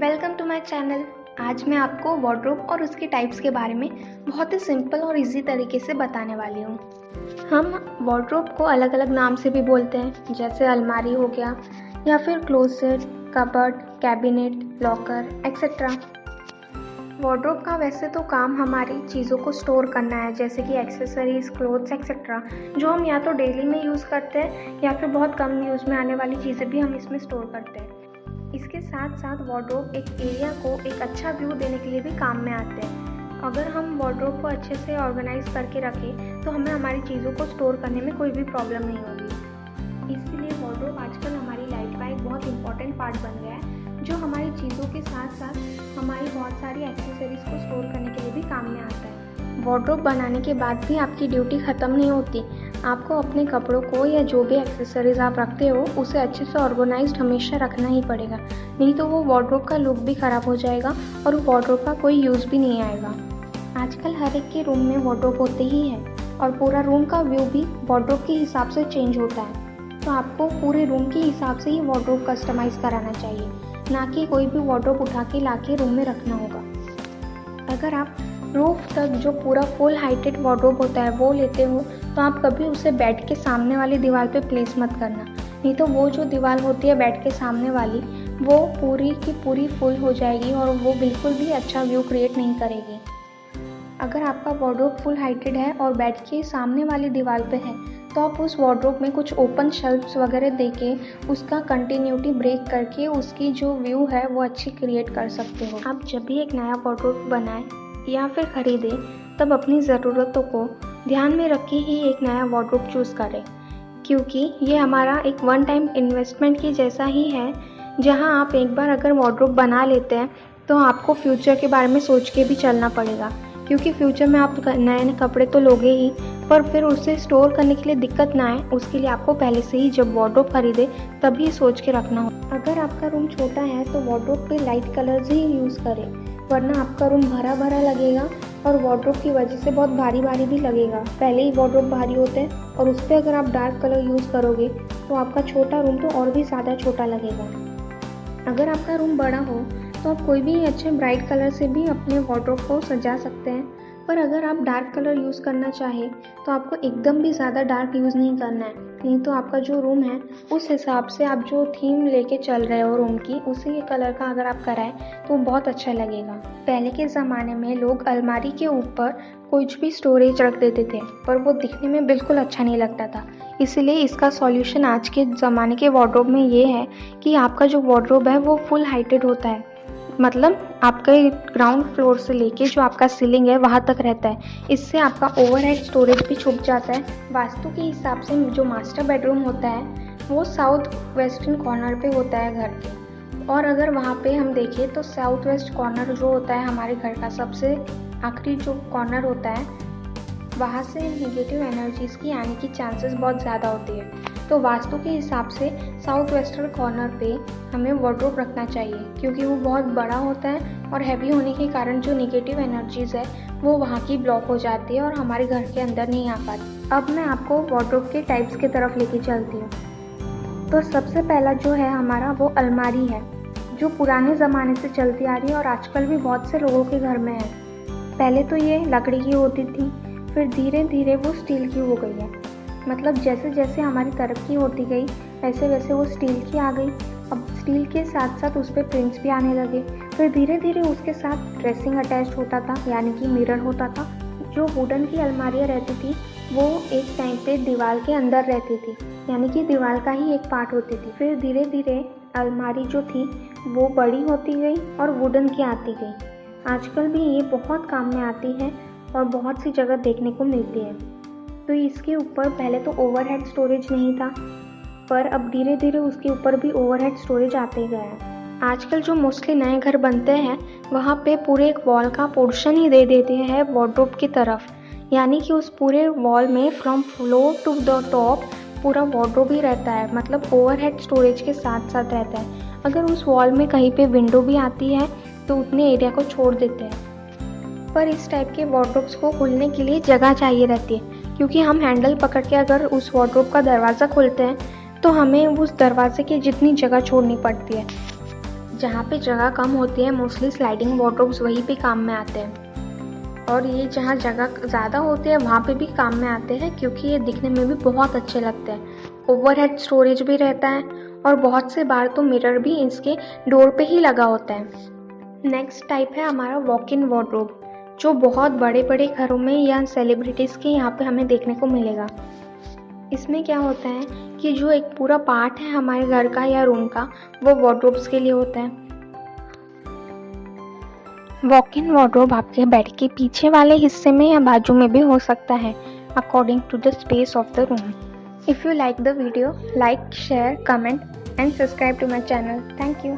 Welcome to my channel. आज मैं आपको वार्डरोब और उसके टाइप्स के बारे में बहुत ही सिंपल और इजी तरीके से बताने वाली हूँ। हम वार्डरोब को अलग अलग नाम से भी बोलते हैं, जैसे अलमारी हो गया या फिर closet, cupboard, cabinet, locker etcetera. Wardrobe का वैसे तो काम हमारी चीज़ों को स्टोर करना है, जैसे कि एक्सेसरीज, क्लोथ्स एक्सेट्रा, जो हम या तो डेली में यूज़ करते हैं या फिर बहुत कम यूज़ में आने वाली चीज़ें भी हम इसमें स्टोर करते हैं। इसके साथ साथ वार्डरोब एक एरिया को एक अच्छा व्यू देने के लिए भी काम में आते हैं। अगर हम वार्डरोब को अच्छे से ऑर्गेनाइज करके रखें तो हमें हमारी चीज़ों को स्टोर करने में कोई भी प्रॉब्लम नहीं होगी। इसलिए वार्डरोब आजकल हमारी लाइफ का एक बहुत इंपॉर्टेंट पार्ट बन गया है, जो हमारी चीज़ों के साथ साथ हमारी बहुत सारी एक्सेसरीज को स्टोर करने के लिए भी काम में आता है। वार्डरोब बनाने के बाद भी आपकी ड्यूटी ख़त्म नहीं होती। आपको अपने कपड़ों को या जो भी एक्सेसरीज आप रखते हो उसे अच्छे से ऑर्गेनाइज्ड हमेशा रखना ही पड़ेगा, नहीं तो वो वार्डरोब का लुक भी ख़राब हो जाएगा और वो वार्डरोब का कोई यूज़ भी नहीं आएगा। आजकल हर एक के रूम में वार्डरोब होते ही है और पूरा रूम का व्यू भी वार्डरोब के हिसाब से चेंज होता है। तो आपको पूरे रूम के हिसाब से ही वार्डरोब कस्टमाइज़ कराना चाहिए, ना कि कोई भी वार्डरोब उठा के ला के रूम में रखना होगा। अगर आप रूफ तक जो पूरा फुल हाइटेड वार्डरोब होता है वो लेते हो तो आप कभी उसे बेड के सामने वाली दीवार पे प्लेस मत करना, नहीं तो वो जो दीवार होती है बेड के सामने वाली वो पूरी की पूरी फुल हो जाएगी और वो बिल्कुल भी अच्छा व्यू क्रिएट नहीं करेगी। अगर आपका वार्डरोब फुल हाइटेड है और बेड के सामने वाली दीवार पे है तो आप उस वार्डरोब में कुछ ओपन शेल्फ्स वगैरह देके उसका कंटिन्यूटी ब्रेक करके उसकी जो व्यू है वो अच्छी क्रिएट कर सकते हो। आप जब भी एक नया वार्डरोब बनाएं या फिर ख़रीदें तब अपनी ज़रूरतों को ध्यान में रख के ही एक नया वार्डरोब चूज़ करें, क्योंकि ये हमारा एक वन टाइम इन्वेस्टमेंट की जैसा ही है। जहां आप एक बार अगर वार्डरोब बना लेते हैं तो आपको फ्यूचर के बारे में सोच के भी चलना पड़ेगा, क्योंकि फ्यूचर में आप नए नए कपड़े तो लोगे ही, पर फिर उसे स्टोर करने के लिए दिक्कत ना आए उसके लिए आपको पहले से ही जब वार्डरोब खरीदे तभी सोच के रखना हो। अगर आपका रूम छोटा है तो वार्डरोब पे लाइट कलर्स ही यूज़ करें, वरना आपका रूम भरा भरा लगेगा और वार्डरोब की वजह से बहुत भारी भारी भी लगेगा। पहले ही वार्डरोब भारी होते हैं और उस पर अगर आप डार्क कलर यूज़ करोगे तो आपका छोटा रूम तो और भी ज़्यादा छोटा लगेगा। अगर आपका रूम बड़ा हो तो आप कोई भी अच्छे ब्राइट कलर से भी अपने वार्डरोब को सजा सकते हैं, पर अगर आप डार्क कलर यूज़ करना चाहें तो आपको एकदम भी ज़्यादा डार्क यूज़ नहीं करना है, नहीं तो आपका जो रूम है उस हिसाब से आप जो थीम लेके चल रहे हो रूम की उसी कलर का अगर आप कराएं तो बहुत अच्छा लगेगा। पहले के ज़माने में लोग अलमारी के ऊपर कुछ भी स्टोरेज रख देते थे, पर वो दिखने में बिल्कुल अच्छा नहीं लगता था। इसलिए इसका सॉल्यूशन आज के ज़माने के वार्डरोब में ये है कि आपका जो वार्डरोब है वो फुल हाइटेड होता है, मतलब आपके ग्राउंड फ्लोर से लेके जो आपका सीलिंग है वहाँ तक रहता है। इससे आपका ओवरहेड स्टोरेज भी छुप जाता है। वास्तु के हिसाब से जो मास्टर बेडरूम होता है वो साउथ वेस्टर्न कॉर्नर पे होता है घर के, और अगर वहाँ पे हम देखें तो साउथ वेस्ट कॉर्नर जो होता है हमारे घर का सबसे आखिरी जो कॉर्नर होता है, वहाँ से नेगेटिव एनर्जीज़ की आने की चांसेस बहुत ज़्यादा होती है। तो वास्तु के हिसाब से साउथ वेस्टर्न कॉर्नर पे हमें वार्डरोब रखना चाहिए, क्योंकि वो बहुत बड़ा होता है और हैवी होने के कारण जो नेगेटिव एनर्जीज़ है वो वहाँ की ब्लॉक हो जाती है और हमारे घर के अंदर नहीं आ पाती। अब मैं आपको वार्डरोब के टाइप्स की तरफ लेके चलती हूँ। तो सबसे पहला जो है हमारा वो अलमारी है, जो पुराने ज़माने से चलती आ रही है और आजकल भी बहुत से लोगों के घर में है। पहले तो ये लकड़ी की होती थी, फिर धीरे धीरे वो स्टील की हो गई है। मतलब जैसे जैसे हमारी तरक्की होती गई वैसे वैसे वो स्टील की आ गई। अब स्टील के साथ साथ उस पर प्रिंट्स भी आने लगे। फिर धीरे धीरे उसके साथ ड्रेसिंग अटैच्ड होता था, यानी कि मिरर होता था। जो वुडन की अलमारियाँ रहती थी वो एक टाइम पे दीवार के अंदर रहती थी, यानी कि दीवार का ही एक पार्ट होती थी। फिर धीरे धीरे अलमारी जो थी वो बड़ी होती गई और वुडन की आती गई। आजकल भी ये बहुत काम में आती है और बहुत सी जगह देखने को मिलती है। तो इसके ऊपर पहले तो ओवरहेड स्टोरेज नहीं था, पर अब धीरे धीरे उसके ऊपर भी ओवरहेड स्टोरेज आते गया है। आजकल जो मोस्टली नए घर बनते हैं वहाँ पे पूरे एक वॉल का पोर्शन ही दे देते हैं वार्डरोब की तरफ, यानी कि उस पूरे वॉल में from floor to the top पूरा वार्डरोब ही रहता है, मतलब ओवरहेड स्टोरेज के साथ साथ रहता है। अगर उस वॉल में कहीं पे विंडो भी आती है तो उतने एरिया को छोड़ देते हैं। पर इस टाइप के वार्डरोब्स को खोलने के लिए जगह चाहिए रहती है, क्योंकि हम हैंडल पकड़ के अगर उस वार्डरोब का दरवाज़ा खोलते हैं तो हमें उस दरवाजे की जितनी जगह छोड़नी पड़ती है, जहाँ पे जगह कम होती है मोस्टली स्लाइडिंग वार्डरोब्स वहीं पे काम में आते हैं, और ये जहाँ जगह ज़्यादा होती है वहाँ पे भी काम में आते हैं क्योंकि ये दिखने में भी बहुत अच्छे लगते हैं। ओवरहेड स्टोरेज भी रहता है और बहुत से बार तो मिरर भी इसके डोर पे ही लगा होता है। नेक्स्ट टाइप है हमारा वॉक इन वार्डरोब, जो बहुत बड़े बड़े घरों में या सेलिब्रिटीज़ के यहाँ पे हमें देखने को मिलेगा। इसमें क्या होता है कि जो एक पूरा पार्ट है हमारे घर का या रूम का वो वार्डरोब्स के लिए होता है। वॉक इन वार्डरोब आपके बेड के पीछे वाले हिस्से में या बाजू में भी हो सकता है according to the space of the room. If you like the video, like, share, comment and subscribe to my channel. Thank you.